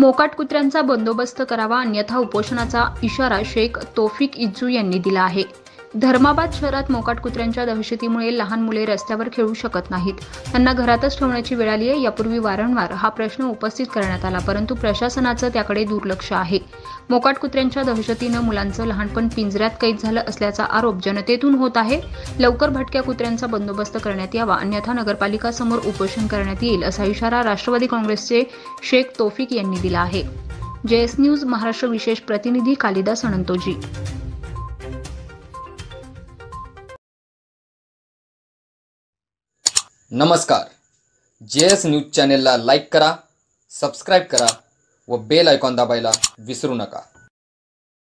मोकाट कुत्र्यांचा बंदोबस्त करावा अन्यथा उपोषणाचा इशारा शेख तौफिक इज्जू यांनी दिला आहे। धर्माबाद शहरात मोकाट कुत्र्यांच्या दहशतीमुळे लहान मुले रस्त्यावर खेळू शकत नाहीत, त्यांना घरातच ठेवण्याची वेळ आली आहे। यापूर्वी वारंवार हा प्रश्न उपस्थित करण्यात आला, परंतु प्रशासनाचं त्याकडे दुर्लक्ष आहे। मोकाट कुत्र्यांच्या दहशतीनं मुलांचं लहानपण पिंजऱ्यात कैद झालं असल्याचा आरोप जनतेतून होत आहे। लवकर भटक्या कुत्र्यांचा बंदोबस्त करण्यात यावा अन्यथा नगरपालिका समोर उपोषण करण्यात येईल असा इशारा राष्ट्रवादी काँग्रेसचे शेख तौफिक यांनी दिला आहे। जेएस न्यूज महाराष्ट्र विशेष प्रतिनिधी कालिदास अनंतोजी। नमस्कार, जेएस न्यूज चॅनेलला लाईक करा, सबस्क्राइब करा व बेल आयकॉन दाबायला विसरू नका।